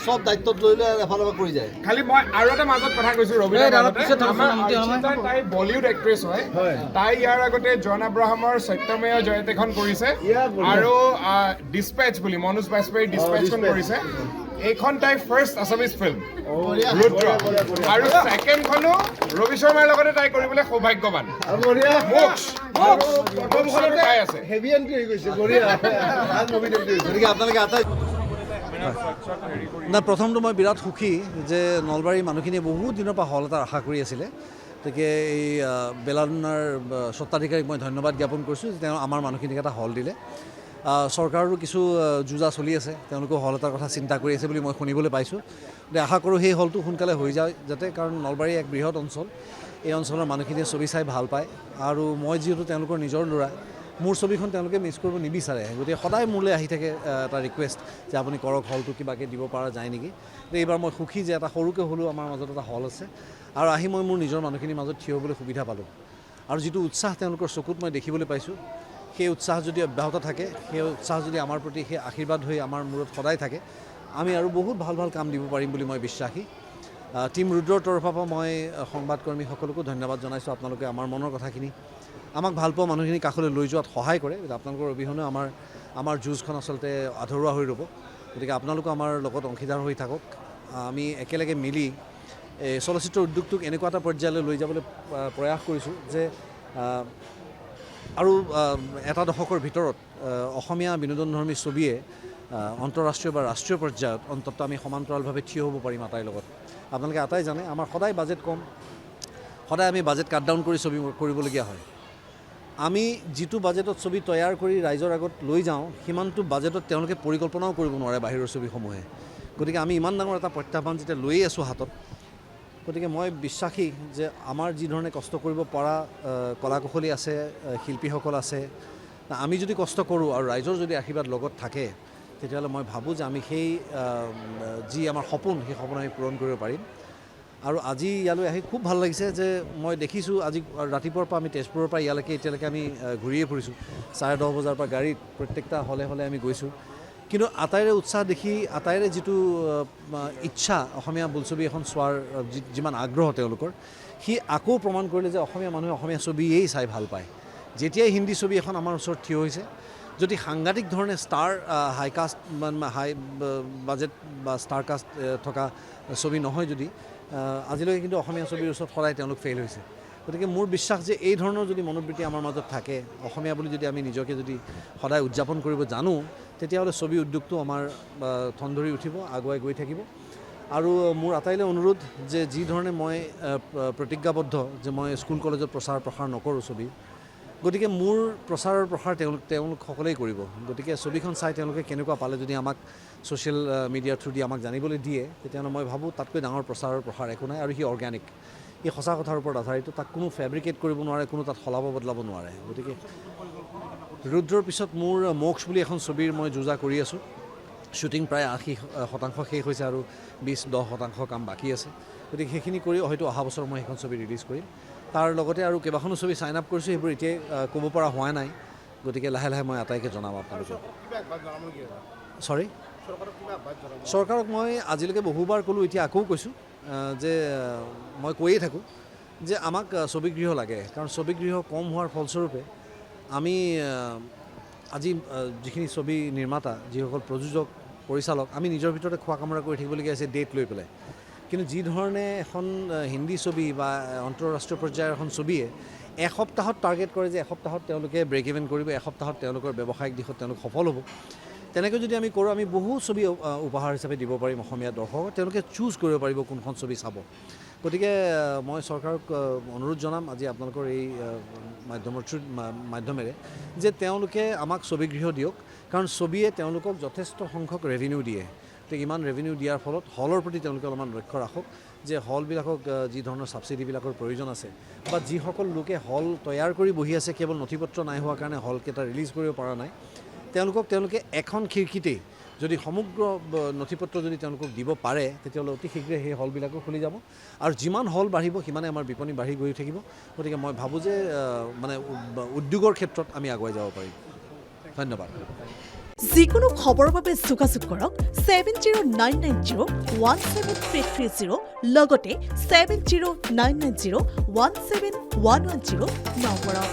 সব দায়িত্ব লৈ লৈ এফালৰ পৰা কৰি যায়। খালি মই আৰু এটা মাজত কথা কৈছো তাই বলিউড এক্ট্ৰেছ হয়। তাই ইয়াৰ আগতে জন আব্ৰাহামৰ সত্যমেয় জয়তেখন কৰিছে আৰু ডিছপেচ বুলি মনোজ বাজপেয়ীৰ ডিছপেচখন কৰিছে। এইখন তাই ফাৰ্ষ্ট আছামিজ ফিল্ম ৰুদ্ৰ, আৰু ছেকেণ্ডখনো ৰবি শৰ্মাৰ লগতে তাই কৰিবলৈ সৌভাগ্যৱান। গতিকে আপোনালোকে আটাই না প্ৰথমটো মই বিৰাট সুখী যে নলবাৰীৰ মানুহখিনিয়ে বহুত দিনৰ পৰা হল এটা আশা কৰি আছিলে। গতিকে এই বেলাডোনাৰ স্বত্বাধিকাৰীক মই ধন্যবাদ জ্ঞাপন কৰিছোঁ যে তেওঁ আমাৰ মানুহখিনিক এটা হল দিলে। চৰকাৰৰো কিছু যুঁজা চলি আছে, তেওঁলোকেও হল এটাৰ কথা চিন্তা কৰি আছে বুলি মই শুনিবলৈ পাইছোঁ। গতিকে আশা কৰোঁ সেই হলটো সোনকালে হৈ যায় যাতে, কাৰণ নলবাৰী এক বৃহৎ অঞ্চল, এই অঞ্চলৰ মানুহখিনিয়ে ছবি চাই ভাল পায় আৰু মই যিহেতু তেওঁলোকৰ নিজৰ ল'ৰা, মোৰ ছবিখন তেওঁলোকে মিছ কৰিব নিবিচাৰে। গতিকে সদায় মোলৈ আহি থাকে এটা ৰিকুৱেষ্ট যে আপুনি কৰক, হলটো কিবাকৈ দিব পৰা যায় নেকি। গতিকে এইবাৰ মই সুখী যে এটা সৰুকৈ হ'লেও আমাৰ মাজত এটা হল আছে আৰু আহি মই মোৰ নিজৰ মানুহখিনিৰ মাজত থিয় হ'বলৈ সুবিধা পালোঁ। আৰু যিটো উৎসাহ তেওঁলোকৰ চকুত মই দেখিবলৈ পাইছোঁ, সেই উৎসাহ যদি অব্যাহত থাকে, সেই উৎসাহ যদি আমাৰ প্ৰতি সেই আশীৰ্বাদ হৈ আমাৰ মূৰত সদায় থাকে, আমি আৰু বহুত ভাল ভাল কাম দিব পাৰিম বুলি মই বিশ্বাসী। টীম ৰুদ্ৰৰ তৰফৰ পৰা মই সংবাদকৰ্মীসকলকো ধন্যবাদ জনাইছোঁ। আপোনালোকে আমাৰ মনৰ কথাখিনি আমাক ভাল পোৱা মানুহখিনি কাষলৈ লৈ যোৱাত সহায় কৰে। আপোনালোকৰ অবিহনে আমাৰ যুঁজখন আচলতে আধৰুৱা হৈ ৰ'ব। গতিকে আপোনালোকো আমাৰ লগত অংশীদাৰ হৈ থাকক। আমি একেলগে মিলি এই চলচ্চিত্ৰ উদ্যোগটোক এনেকুৱা এটা পৰ্যায়লৈ লৈ যাবলৈ প্ৰয়াস কৰিছোঁ যে আৰু এটা দশকৰ ভিতৰত অসমীয়া বিনোদনধৰ্মী ছবিয়ে আন্তঃৰাষ্ট্ৰীয় বা ৰাষ্ট্ৰীয় পৰ্যায়ত অন্ততঃ আমি সমান্তৰালভাৱে থিয় হ'ব পাৰিম আটাইৰ লগত। আপোনালোকে আটাই জানে আমাৰ সদায় বাজেট কম, সদায় আমি বাজেট কাট ডাউন কৰি ছবি কৰিবলগীয়া হয়। আমি যিটো বাজেটত ছবি তৈয়াৰ কৰি ৰাইজৰ আগত লৈ যাওঁ, সিমানটো বাজেটত তেওঁলোকে পৰিকল্পনাও কৰিব নোৱাৰে বাহিৰৰ ছবিসমূহে। গতিকে আমি ইমান ডাঙৰ এটা প্ৰত্যাহ্বান যেতিয়া লৈয়ে আছোঁ হাতত, গতিকে মই বিশ্বাসী যে আমাৰ যি ধৰণে কষ্ট কৰিব পৰা কলা কুশলী আছে, শিল্পীসকল আছে, আমি যদি কষ্ট কৰোঁ আৰু ৰাইজৰ যদি আশীৰ্বাদ লগত থাকে, তেতিয়াহ'লে মই ভাবোঁ যে আমি সেই যি আমাৰ সপোন, সেই সপোন আমি পূৰণ কৰিব পাৰিম। আৰু আজি ইয়ালৈ আহি খুব ভাল লাগিছে যে মই দেখিছোঁ আজি ৰাতিপুৱাৰ পৰা আমি তেজপুৰৰ পৰা ইয়ালৈকে এতিয়ালৈকে আমি ঘূৰিয়ে ফুৰিছোঁ। 10:30 বজাৰ পৰা গাড়ীত প্ৰত্যেকটা হলে আমি গৈছোঁ। কিন্তু আটাইৰে উৎসাহ দেখি, আটাইৰে যিটো ইচ্ছা অসমীয়া বোলছবি এখন চোৱাৰ যিমান আগ্ৰহ তেওঁলোকৰ, সি আকৌ প্ৰমাণ কৰিলে যে অসমীয়া মানুহে অসমীয়া ছবিয়েই চাই ভাল পায়। যেতিয়াই হিন্দী ছবি এখন আমাৰ ওচৰত থিয় হৈছে, যদি সাংঘাতিক ধৰণে হাই কাষ্ট হাই বাজেট বা ষ্টাৰ কাষ্ট থকা ছবি নহয় যদি, আজিলৈকে কিন্তু অসমীয়া ছবিৰ ওচৰত সদায় তেওঁলোক ফেইল হৈছে। গতিকে মোৰ বিশ্বাস যে এই ধৰণৰ যদি মনোবৃত্তি আমাৰ মাজত থাকে, অসমীয়া বুলি যদি আমি নিজকে যদি সদায় উদযাপন কৰিব জানো, তেতিয়াহ'লে ছবি উদ্যোগটো আমাৰ ঠন ধৰি উঠিব, আগুৱাই গৈ থাকিব। আৰু মোৰ আটাইলৈ অনুৰোধ যে যি ধৰণে মই প্ৰতিজ্ঞাবদ্ধ যে মই স্কুল কলেজত প্ৰচাৰ প্ৰসাৰ নকৰোঁ ছবি, গতিকে মোৰ প্ৰচাৰৰ প্ৰসাৰ তেওঁলোক সকলেই কৰিব। গতিকে ছবিখন চাই তেওঁলোকে কেনেকুৱা পালে যদি আমাক ছ'চিয়েল মিডিয়াৰ থ্ৰু দি আমাক জানিবলৈ দিয়ে, তেতিয়াহ'লে মই ভাবোঁ তাতকৈ ডাঙৰ প্ৰচাৰৰ প্ৰসাৰ একো নাই। আৰু সি অৰ্গেনিক, এই সঁচা কথাৰ ওপৰত আধাৰিত, তাক কোনো ফেব্ৰিকেট কৰিব নোৱাৰে, কোনো তাত সলাব বদলাব নোৱাৰে। গতিকে ৰুদ্ৰৰ পিছত মোৰ মোক্ষ বুলি এখন ছবিৰ মই যুঁজা কৰি আছোঁ। শ্বুটিং প্ৰায় 80% শেষ হৈছে আৰু 20-10% কাম বাকী আছে। গতিকে সেইখিনি কৰি হয়তো অহা বছৰ মই সেইখন ছবি ৰিলিজ কৰিম। তাৰ লগতে আৰু কেইবাখনো ছবি ছাইন আপ কৰিছোঁ, সেইবোৰ এতিয়াই ক'ব পৰা হোৱা নাই। গতিকে লাহে লাহে মই আটাইকে জনাম আপোনালোকক। চৰি, চৰকাৰক মই আজিলৈকে বহুবাৰ ক'লোঁ, এতিয়া আকৌ কৈছোঁ যে মই কৈয়ে থাকোঁ যে আমাক ছবিগৃহ লাগে। কাৰণ ছবিগৃহ কম হোৱাৰ ফলস্বৰূপে আমি আজি যিখিনি ছবি নিৰ্মাতা, যিসকল প্ৰযোজক, পৰিচালক, আমি নিজৰ ভিতৰতে খোৱা কামৰা কৰি থাকিবলগীয়া হৈছে ডেট লৈ পেলাই। কিন্তু যি ধৰণে এখন হিন্দী ছবি বা আন্তঃৰাষ্ট্ৰীয় পৰ্যায়ৰ এখন ছবিয়ে এসপ্তাহত টাৰ্গেট কৰে যে এসপ্তাহত তেওঁলোকে ব্ৰেক ইভেন কৰিব, এসপ্তাহত তেওঁলোকৰ ব্যৱসায়িক দিশত তেওঁলোক সফল হ'ব, তেনেকৈ যদি আমি কৰোঁ, আমি বহু ছবি উপহাৰ হিচাপে দিব পাৰিম অসমীয়া দৰ্শকক। তেওঁলোকে চুজ কৰিব পাৰিব কোনখন ছবি চাব। গতিকে মই চৰকাৰক অনুৰোধ জনাম আজি আপোনালোকৰ এই মাধ্যমেৰে যে তেওঁলোকে আমাক ছবিগৃহ দিয়ক। কাৰণ ছবিয়ে তেওঁলোকক যথেষ্ট সংখ্যক ৰেভিনিউ দিয়ে। গতিকে ইমান ৰেভিনিউ দিয়াৰ ফলত হলৰ প্ৰতি তেওঁলোকে অলপমান লক্ষ্য ৰাখক যে হলবিলাকক যি ধৰণৰ ছাবচিডিবিলাকৰ প্ৰয়োজন আছে, বা যিসকল লোকে হল তৈয়াৰ কৰি বহি আছে কেৱল নথিপত্ৰ নাই হোৱাৰ কাৰণে হলকেইটা ৰিলিজ কৰিব পৰা নাই, তেওঁলোকে এখন খিৰিকীতেই যদি সমগ্ৰ নথিপত্ৰ যদি তেওঁলোকক দিব পাৰে, তেতিয়াহ'লে অতি শীঘ্ৰে সেই হলবিলাকো খুলি যাব। আৰু যিমান হল বাঢ়িব, সিমানে আমাৰ বিপণী বাঢ়ি গৈ থাকিব। গতিকে মই ভাবোঁ যে মানে উদ্যোগৰ ক্ষেত্ৰত আমি আগুৱাই যাব পাৰিম। ধন্যবাদ। যিকোনো খবৰৰ বাবে যোগাযোগ কৰক 7099017330 লগতে 7099017110 নম্বৰত।